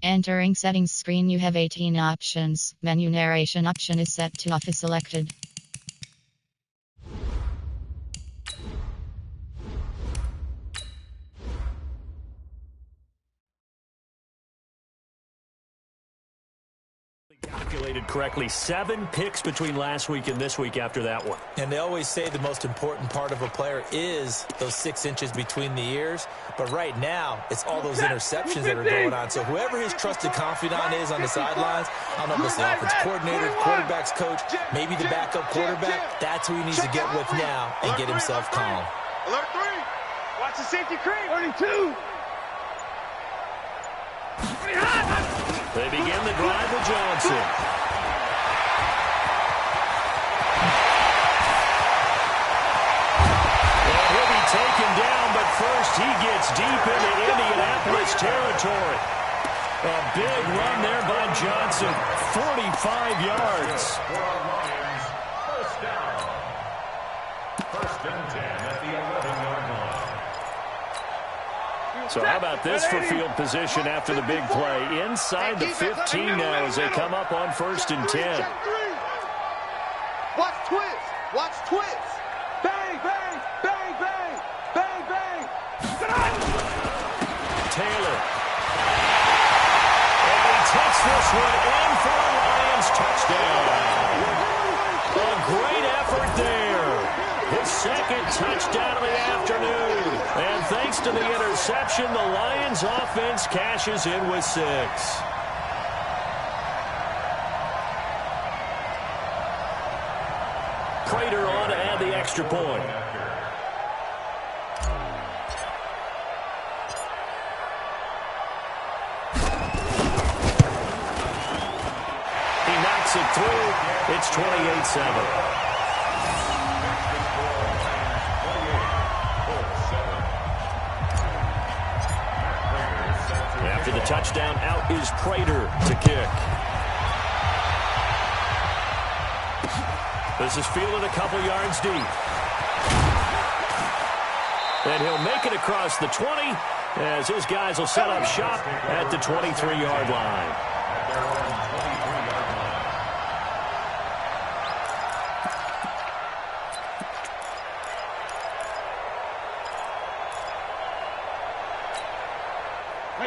Entering settings screen, you have 18 options. Menu narration option is set to off is selected. Calculated correctly. 7 picks between last week and this week after that one. And they always say the most important part of a player is those 6 inches between the ears. But right now, it's all those interceptions that are going on. So whoever his trusted confidant is on the sidelines, I don't know if it's the offense coordinator, quarterback's coach, maybe the backup quarterback, that's who he needs to get with now and get himself calm. Alert 3. Watch the safety creep. 32. They begin the drive with Johnson. And he'll be taken down, but first he gets deep into Indianapolis territory. A big run there by Johnson. 45 yards. First and 10 at the 11-yard line. So how about this for field position after the big play? Inside the 15 now as they come up on 1st and 10. Watch twist. Watch twist. Bang, bang, bang, bang, bang, bang. Taylor. And he takes this one in for a Lions touchdown. A great effort there. His second touchdown of the afternoon. And thanks to the interception, the Lions offense cashes in with 6. Prater on to add the extra point. He knocks it through. It's 28-7. After the touchdown, out is Prater to kick. This is fielded a couple yards deep. And he'll make it across the 20 as his guys will set up shop at the 23-yard line.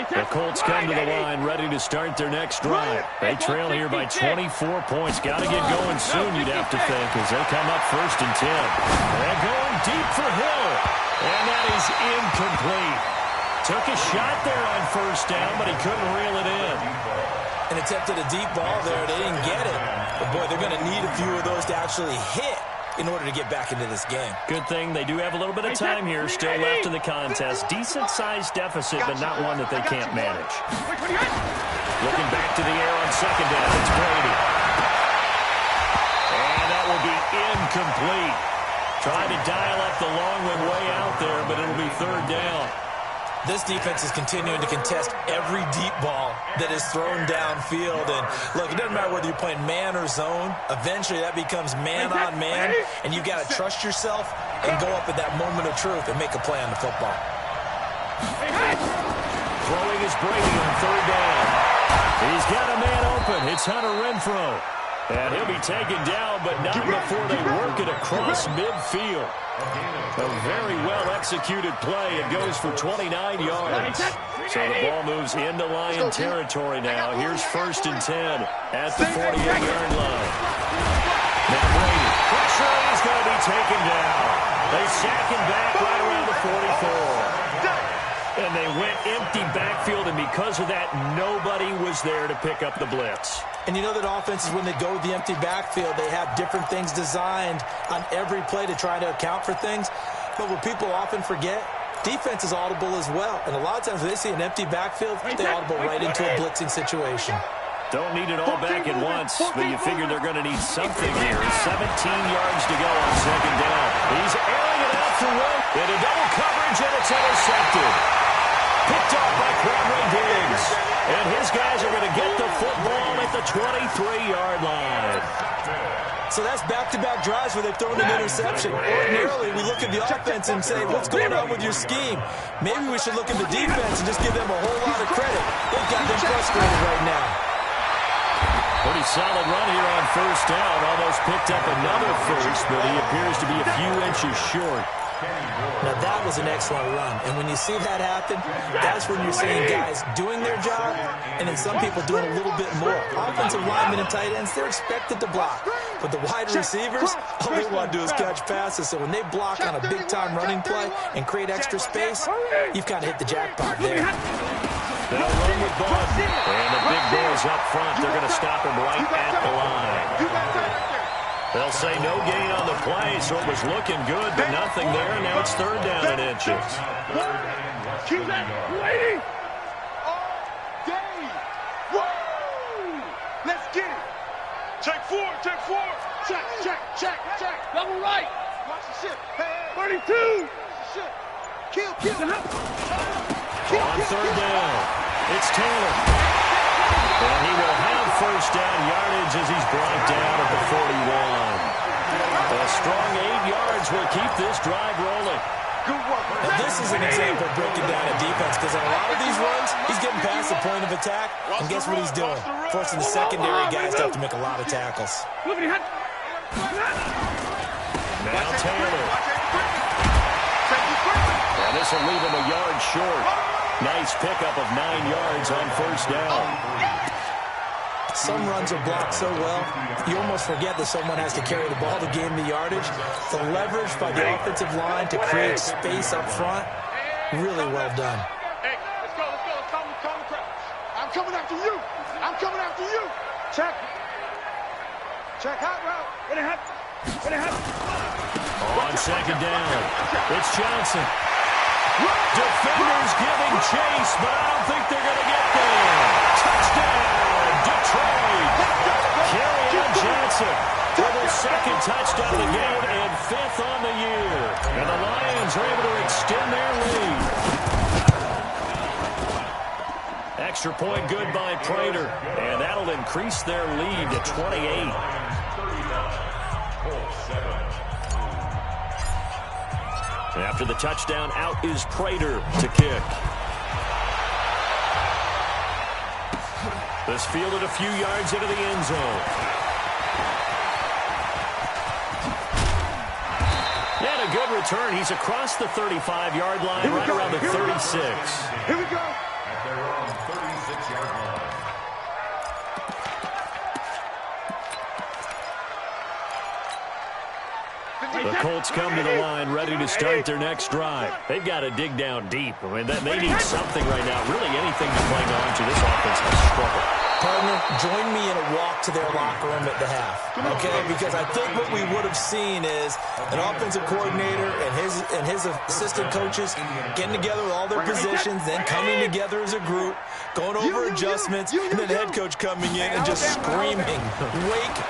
The Colts come to the line, ready to start their next drive. They trail here by 24 points. Got to get going soon, you'd have to think, as they come up 1st and 10. They're going deep for Hill, and that is incomplete. Took a shot there on 1st down, but he couldn't reel it in. And attempted a deep ball there. They didn't get it. But, boy, they're going to need a few of those to actually hit in order to get back into this game. Good thing they do have a little bit of time here still left in the contest. Decent-sized deficit, but not one that they can't manage. Looking back to the air on 2nd down. It's Brady. And that will be incomplete. Trying to dial up the long one way out there, but it'll be 3rd down. This defense is continuing to contest every deep ball that is thrown downfield. And, look, it doesn't matter whether you're playing man or zone. Eventually, that becomes man on man, and you've got to trust yourself and go up at that moment of truth and make a play on the football. Throwing is Brady on 3rd down. He's got a man open. It's Hunter Renfrow. And he'll be taken down, but not before they work it across midfield. A very well-executed play. It goes for 29 yards. So the ball moves into Lion territory now. Here's 1st and 10 at the 48-yard line. Now Brady. Pressure, he's going to be taken down. They sack him back right around the 44. And they went empty backfield, and because of that, nobody was there to pick up the blitz. And you know that offenses, when they go with the empty backfield, they have different things designed on every play to try to account for things. But what people often forget, defense is audible as well. And a lot of times when they see an empty backfield, they audible right into a blitzing situation. Don't need it all back at once, but you figure they're going to need something here. 17 yards to go on 2nd down. He's airing it out for one. Into double coverage, and it's intercepted. Picked off by Quadre Diggs. And his guys are going to get the football at the 23-yard line. So that's back-to-back drives where they've thrown an interception. Ordinarily, we look at the offense and say, what's going on with your scheme? Maybe we should look at the defense and just give them a whole lot of credit. They've got them frustrated right now. Pretty solid run here on first down. Almost picked up another first, but he appears to be a few inches short. Now, that was an excellent run. And when you see that happen, that's when you're seeing guys doing their job and then some people doing a little bit more. Offensive linemen and tight ends, they're expected to block. But the wide receivers, all they want to do is catch passes. So when they block on a big-time running play and create extra space, you've kind of hit the jackpot there. They'll run with Bud. And the big boys up front, they're going to stop him right at the line. They'll say no gain on the play, so it was looking good, but nothing there, and now it's third down and inches. Keep that waiting all day. Woo! Let's get it. Check four. Check. Double right. Watch the shit. Hey. 32. Shit. Kill. On third down, it's Taylor. And he will have first down yardage as he's brought down at the 41. A strong 8 yards will keep this drive rolling. Good work. Now, this is an example of breaking down a defense because on a lot of these runs, he's getting past the point of attack, and guess what he's doing? Forcing the secondary guys to have to make a lot of tackles. Now Taylor. And this will leave him a yard short. Nice pickup of 9 yards on first down. Some runs are blocked so well, you almost forget that someone has to carry the ball to gain the yardage. The leverage by the offensive line to create space up front, really well done. Hey, let's go. Calm the crowd. I'm coming after you. Check hot route. On second down, it's Johnson. Defenders giving chase, but I don't think they're going to get there. Touchdown, Detroit. Kerryon Johnson for the second touchdown of the game and 5th on the year. And the Lions are able to extend their lead. Extra point good by Prater, and that'll increase their lead to 28. After the touchdown, out is Prater to kick. This fielded a few yards into the end zone. And a good return. He's across the 35-yard line, right around the 36. Here we go. At their own 36-yard line. The Colts come to the line ready to start their next drive. They've got to dig down deep. I mean, they need something right now. Really anything to cling on to. This offense has struggled. Partner, join me in a walk to their locker room at the half, okay? Because I think what we would have seen is an offensive coordinator and his assistant coaches getting together with all their positions, then coming together as a group, going over adjustments, and then the head coach coming in and just screaming, "Wake up.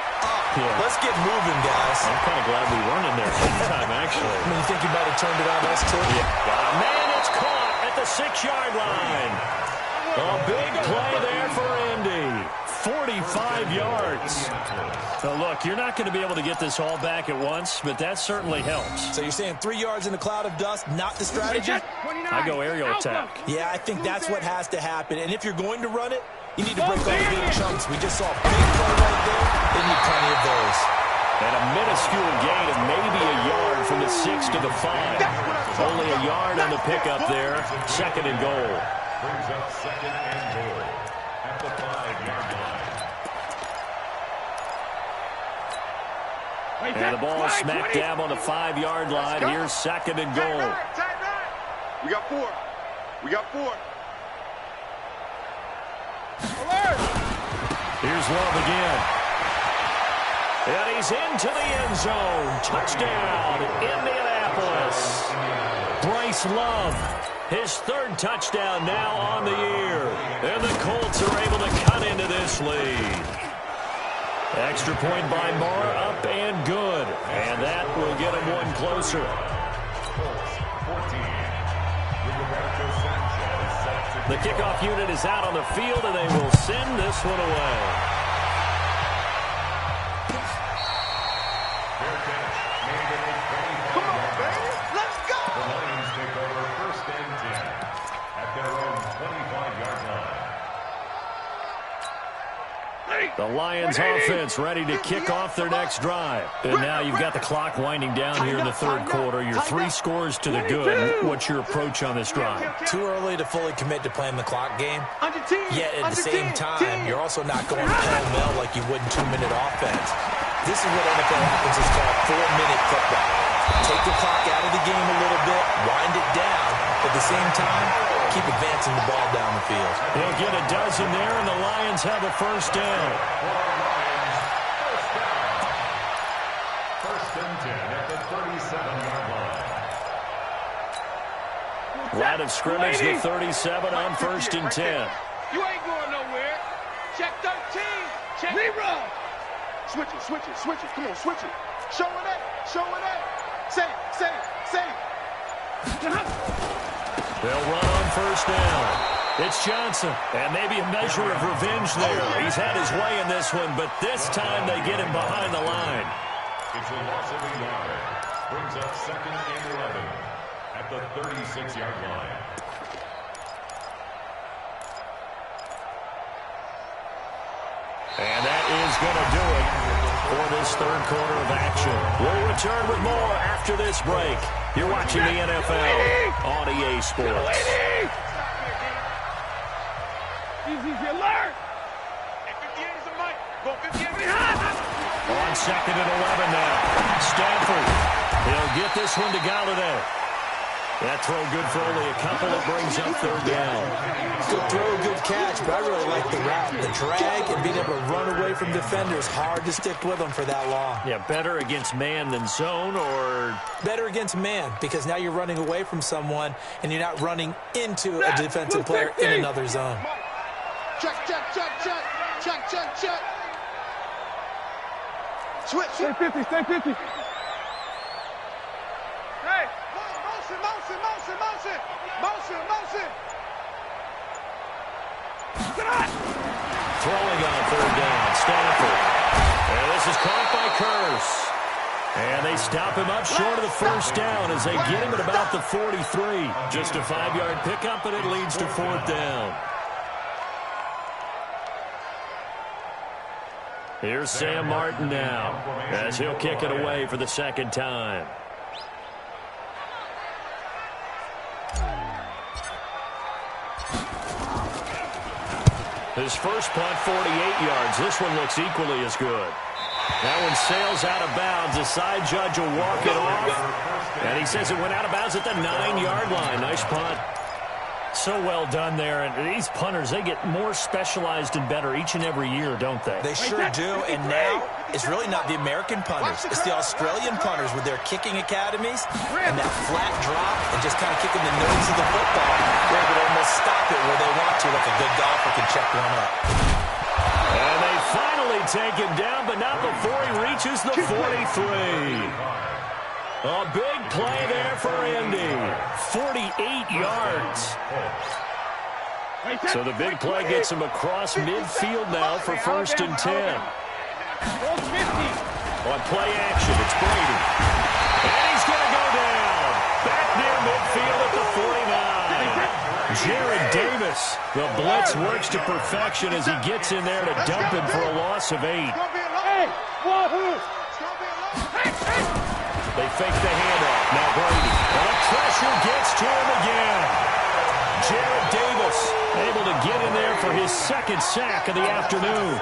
Yeah. Let's get moving, guys." I'm kind of glad we weren't in there all the time, actually. I mean, you think you might have turned it on us, too? Yeah. Man, it's caught at the 6-yard line. A big play there for Indy. 45 yards. Now, look, you're not going to be able to get this all back at once, but that certainly helps. So you're saying 3 yards in a cloud of dust, not the strategy? I go aerial attack. Yeah, I think that's what has to happen. And if you're going to run it, you need to break all the big chunks. We just saw a big play right there. They need plenty of those. And a minuscule gain of maybe a yard from the 6 to the 5. Only a yard on the pickup there. 2nd and goal. Brings up 2nd and goal at the 5-yard line. And the ball smack dab on the 5-yard line. Here's 2nd and goal. We got 4. Here's Love again. And he's into the end zone. Touchdown, Indianapolis. Bryce Love, his 3rd touchdown now on the year. And the Colts are able to cut into this lead. Extra point by Marr, up and good. And that will get him one closer. The kickoff unit is out on the field, and they will send this one away. Lions offense ready to kick off their next drive. And now you've got the clock winding down here in the third quarter. You're 3 scores to the good. What's your approach on this drive? Too early to fully commit to playing the clock game. Yet at the same time, you're also not going pell-mell like you would in 2-minute offense. This is what NFL offenses call 4-minute football. Take the clock out of the game a little bit, wind it down, but at the same time, keep advancing the ball down the field. They'll get a dozen there, and the Lions have a first down. First and 10 at the 37-yard line. Line of scrimmage, the 37 on first and 10. You ain't going nowhere. Check 13. Check rerun. Switch it, switch it, switch it. Come on, switch it. Show it up, show it up. Say it, say it, say it. They'll run on first down. It's Johnson, and maybe a measure of revenge there. He's had his way in this one, but this time they get him behind the line. It's a loss of a yard. Brings up 2nd and 11 at the 36-yard line. And that is going to do it for this third quarter of action. We'll return with more after this break. You're watching the NFL on EA Sports. Easy, alert. 58 is a mic. Go 58. On 2nd and 11 now. Stafford. He'll get this one to Galladay. That throw good for only a couple. It brings up third down. Good throw, good catch, but I really like the route. The drag and being able to run away from defenders, hard to stick with them for that long. Yeah, better against man than zone, or? Better against man, because now you're running away from someone and you're not running into a defensive player in another zone. Check, check, check, check. Check, check, check. Switch. Stay 50, stay 50. Hey, motion, motion, motion, motion. Motion, motion. Throwing on third down, Stafford. And this is caught by Curse. And they stop him up short of the first down as they get him at about the 43. Just a 5-yard pickup, and it leads to fourth down. Here's Sam Martin now as he'll kick it away for the second time. His first punt, 48 yards. This one looks equally as good. That one sails out of bounds. The side judge will walk it off. And he says it went out of bounds at the 9-yard line. Nice punt. So well done there. And these punters, they get more specialized and better each and every year, don't they? They sure do. And now it's really not the American punters. It's the Australian punters with their kicking academies and that flat drop and just kind of kicking the nose of the football. They're able to almost stop it where they want to, like a good golfer can check one up. And they finally take him down, but not before he reaches the 43. A big play there for Indy. 48 yards. So the big play gets him across midfield now for first and 10. On play action, it's Brady. And he's going to go down. Back near midfield at the 49. Jared Davis. The blitz works to perfection as he gets in there to dump him for a loss of 8. They fake the handoff. Now Brady. And the pressure gets to him again. Jared Davis able to get in there for his second sack of the afternoon.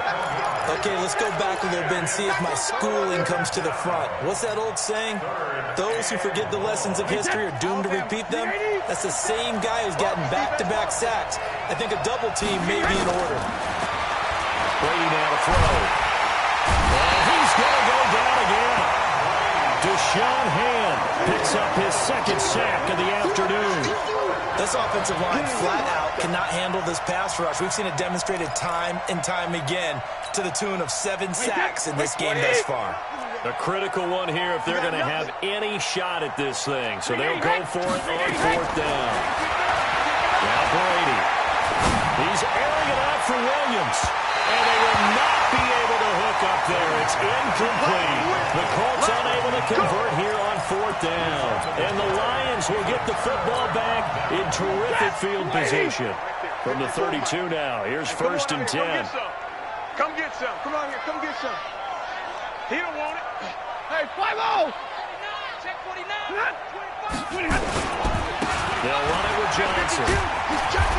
Okay, let's go back a little bit and see if my schooling comes to the front. What's that old saying? Those who forget the lessons of history are doomed to repeat them. That's the same guy who's gotten back-to-back sacks. I think a double team may be in order. Brady now to throw. And he's going to go down again. Deshaun Hand picks up his second sack of the afternoon. This offensive line flat out cannot handle this pass rush. We've seen it demonstrated time and time again to the tune of 7 sacks in this game thus far. A critical one here if they're going to have any shot at this thing. So they'll go for it on fourth down. Now Brady. He's airing it out for Williams. And they will not be able to hook up there. It's incomplete. The Colts unable to convert here on fourth down. And the Lions will get the football back in terrific field position. From the 32 now, here's first and 10. Come get some. Come on here. Come get some. He don't want it. Hey, 5-0. Check 49. 25. They'll run it with Johnson. He's checking.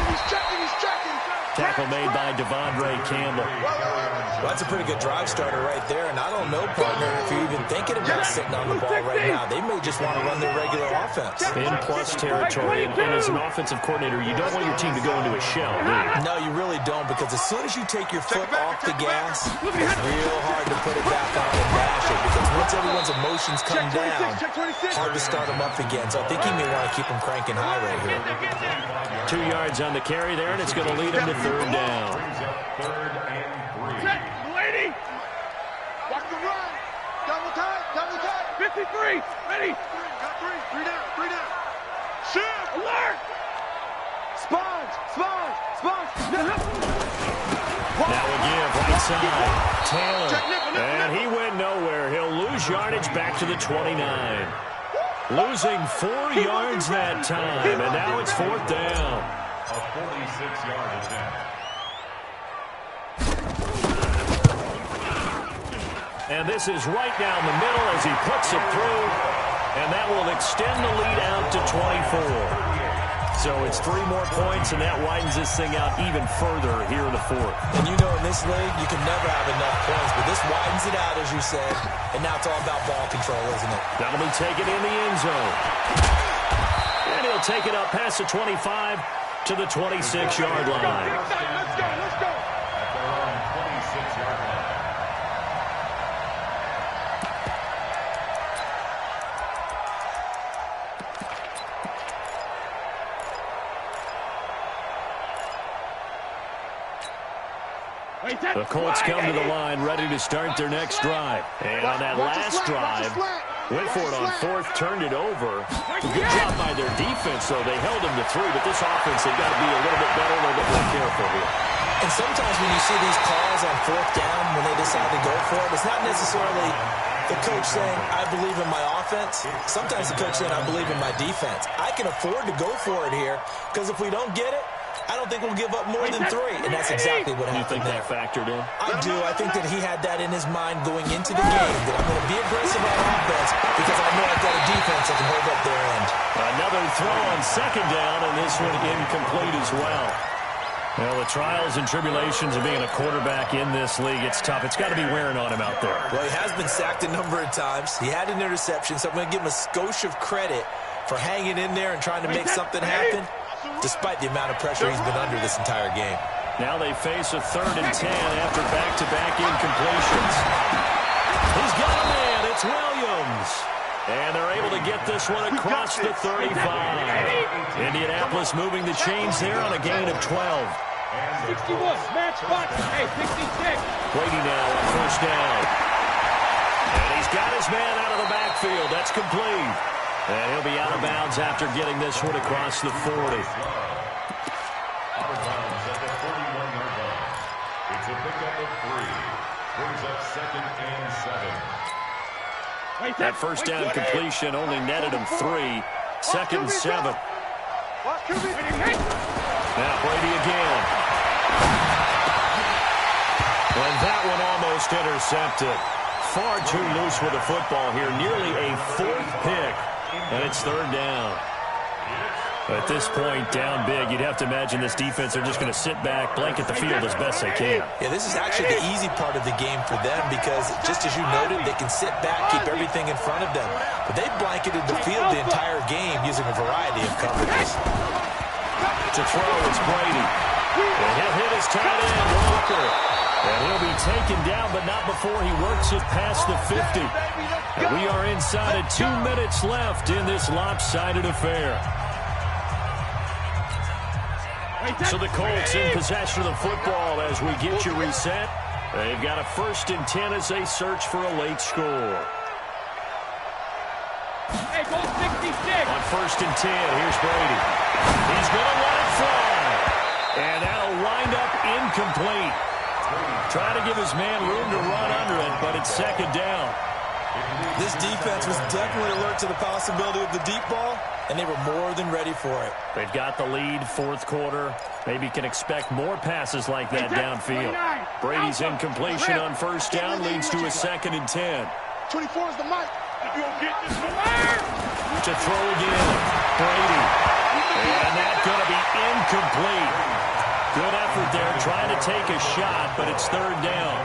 Tackle made by Devondre Campbell. Well, that's a pretty good drive starter right there, and I don't know, partner, if you're even thinking about sitting on the ball right now. They may just want to run their regular offense. In plus territory, and as an offensive coordinator, you don't want your team to go into a shell, do you? No, you really don't, because as soon as you take your foot off the gas, it's real hard to put it back on and dash it, because once everyone's emotions come down, hard to start them up again. So I think he may want to keep them cranking high right here. 2 yards on the carry there, and it's going to lead him to third down. Brings up 3rd and 3. Check, lady. Watch the run. Double time. 53. Ready. Got three down. Shoot. Alert. Sponge. Now again, right side. Taylor. And he went nowhere. He'll lose yardage back to the 29. Losing 4 yards that time, and now it's 4th down. A 46-yard attempt. And this is right down the middle as he puts it through, and that will extend the lead out to 24. So it's 3 more points, and that widens this thing out even further here in the 4th. And you know, in this league, you can never have enough points, but this widens it out, as you said, and now it's all about ball control, isn't it? That'll be taken in the end zone. And he'll take it up past the 25 to the 26-yard line. Let's go. At their own 26-yard line. The Colts come to the line, ready to start their next drive. And on that last drive, went for it on 4th, turned it over. Good job by their defense, though. They held them to 3, but this offense, they've got to be a little bit better, a little bit more careful here. And sometimes when you see these calls on 4th down, when they decide to go for it, it's not necessarily the coach saying, I believe in my offense. Sometimes the coach saying, I believe in my defense. I can afford to go for it here, because if we don't get it, I don't think we'll give up more than 3, and that's exactly what happened there. You think that factored in? I do. I think that he had that in his mind going into the game, that I'm going to be aggressive on offense because I know I've got a defense that can hold up their end. Another throw on 2nd down, and this one incomplete as well. Well, the trials and tribulations of being a quarterback in this league, it's tough. It's got to be wearing on him out there. Well, he has been sacked a number of times. He had an interception, so I'm going to give him a skosh of credit for hanging in there and trying to make something happen, despite the amount of pressure he's been under this entire game. Now they face a 3rd and 10 after back-to-back incompletions. He's got a man. It's Williams. And they're able to get this one across the 35. Indianapolis moving the chains there on a gain of 12. 61, match box. Hey, 66. Brady now on 1st down. And he's got his man out of the backfield. That's complete. And he'll be out of bounds after getting this one across the 40. Out of bounds at the 41-yard line. It's a pickup of 3. Brings up 2nd and 7. That first down completion only netted him 3. 2nd and 7. Now Brady again. And that one almost intercepted. Far too loose with the football here. Nearly a 4th pick. And it's 3rd down. At this point, down big, you'd have to imagine this defense are just going to sit back, blanket the field as best they can. Yeah, this is actually the easy part of the game for them because, just as you noted, they can sit back, keep everything in front of them. But they've blanketed the field the entire game using a variety of coverages. To throw, it's Brady. And he'll hit his tight end, Walker. And he'll be taken down, but not before he works it past the 50. And we are inside of 2 minutes left in this lopsided affair. So the Colts in possession of the football as we get you reset. They've got a 1st and 10 as they search for a late score. Hey, go 66. On 1st and 10, here's Brady. He's going to let it fly. And that'll wind up incomplete. Trying to give his man room to run under it, but it's 2nd down. This defense was definitely alert to the possibility of the deep ball, and they were more than ready for it. They've got the lead, fourth quarter. Maybe can expect more passes like that downfield. Brady's incompletion on first down leads to a 2nd and 10. 24 is the mic. To throw again, Brady. And that's going to be incomplete. Good effort there, trying to take a shot, but it's 3rd down.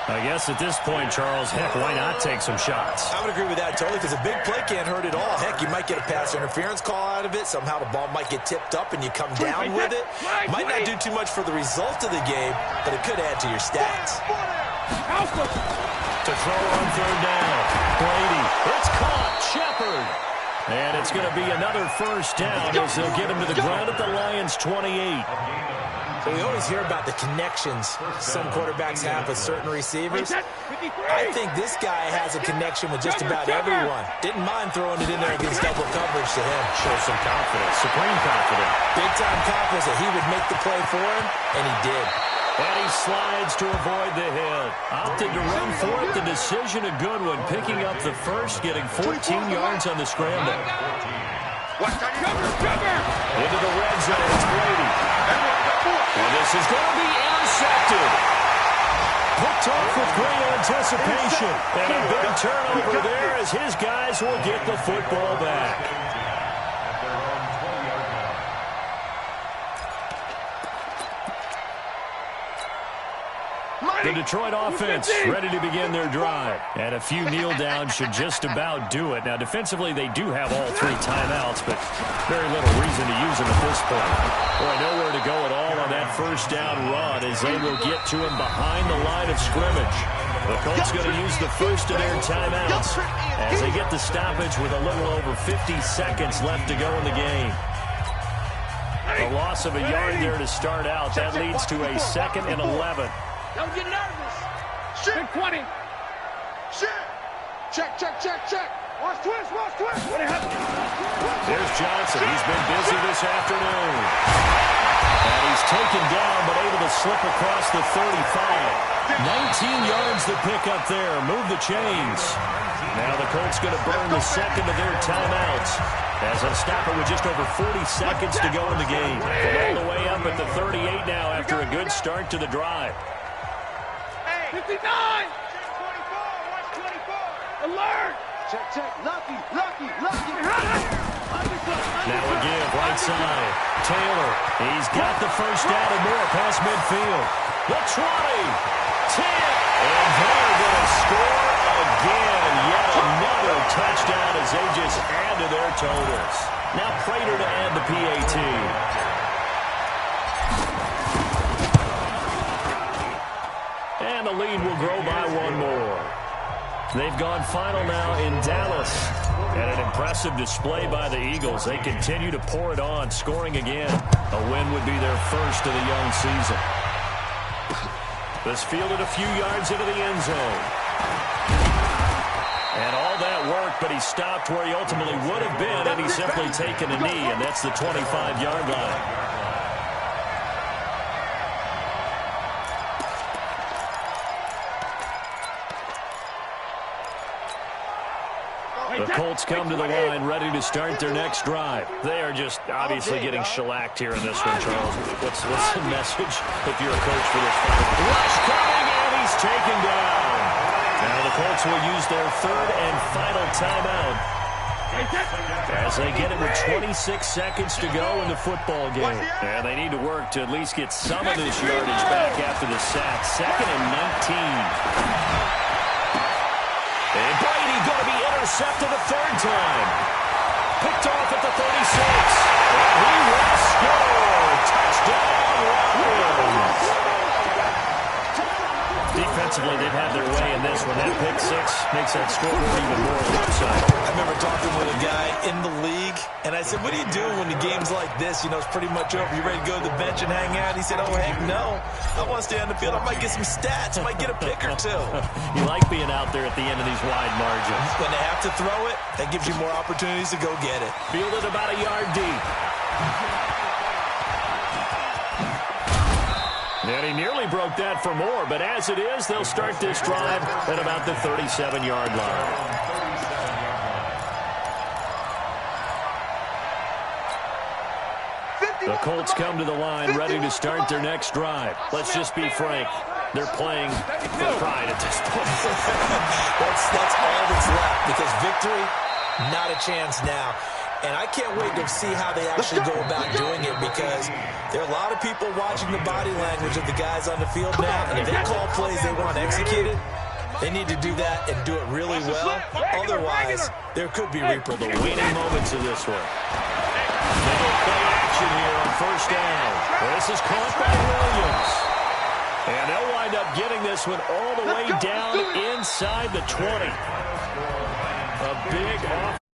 I guess at this point, Charles, heck, why not take some shots? I would agree with that totally, because a big play can't hurt at all. Heck, you might get a pass interference call out of it. Somehow the ball might get tipped up and you come down with it. Might not do too much for the result of the game, but it could add to your stats. To throw on 3rd down. Brady. It's caught. Shepard. And it's going to be another first down as they'll get him to the ground at the Lions' 28. We always hear about the connections some quarterbacks have with certain receivers. I think this guy has a connection with just about everyone. Didn't mind throwing it in there against double coverage to him. Shows some confidence, supreme confidence. Big-time confidence that he would make the play for him, and he did. And he slides to avoid the hit. Opted to run for it. The decision a good one. Picking up the first, getting 14 yards on the scramble. Into the red zone, it's Brady. And this is going to be intercepted. Picked off with great anticipation. And a big turnover there as his guys will get the football back. The Detroit offense ready to begin their drive. And a few kneel downs should just about do it. Now, defensively, they do have all 3 timeouts, but very little reason to use them at this point. Boy, nowhere to go at all on that first down run as they will get to him behind the line of scrimmage. The Colts going to use the first of their timeouts as they get the stoppage with a little over 50 seconds left to go in the game. A loss of a yard there to start out. That leads to a 2nd and 11. Don't get nervous. Shit. 20. Shit. Check. Watch twist. What happened? There's Johnson. He's been busy this afternoon. And he's taken down, but able to slip across the 35. 19 yards to pick up there. Move the chains. Now the Colts going to burn the 2nd of their timeouts as they'll stop it with just over 40 seconds to go in the game. All the way up at the 38 now after a good start to the drive. 59! 24, watch 24. Alert! Check. Lucky. Now again, right side. Taylor, he's got the first down and more past midfield. The 20, 10, and they're going to score again. Yet another touchdown as they just add to their totals. Now Prater to add the PAT. And the lead will grow by 1 more. They've gone final now in Dallas. And an impressive display by the Eagles. They continue to pour it on, scoring again. A win would be their first of the young season. This fielded a few yards into the end zone. And all that work, but he stopped where he ultimately would have been had he simply taken a knee, and that's the 25-yard line. The Colts come to the line, ready to start their next drive. They are just obviously getting shellacked here in this one, Charles. What's the message if you're a coach for this fight? Rush coming, and he's taken down. Now the Colts will use their 3rd and final timeout as they get it with 26 seconds to go in the football game. And they need to work to at least get some of this yardage back after the sack. 2nd and 19. And Brady going to be intercepted a 3rd time. Picked off at the 36. And he will score. Touchdown, Lions. Defensively, they've had their way in this one. That pick 6 makes that scoreboard even more lopsided. I remember talking with a guy in the league, and I said, what do you do when the game's like this? You know, it's pretty much over. You ready to go to the bench and hang out? He said, oh, heck no. I want to stay on the field. I might get some stats. I might get a pick or 2. You like being out there at the end of these wide margins. When they have to throw it, that gives you more opportunities to go get it. Fielded about a yard deep. And he nearly broke that for more, but as it is, they'll start this drive at about the 37-yard line. The Colts come to the line ready to start their next drive. Let's just be frank. They're playing for pride at this point. that's all that's left, because victory, not a chance now. And I can't wait to see how they actually go about doing it, because there are a lot of people watching the body language of the guys on the field now. And if they call plays they want executed, they need to do that and do it really well. Otherwise, there could be reaper the waning moments of this one. They go play action here on first down. This is caught by Williams. And they'll wind up getting this one all the way down inside the 20. A big off.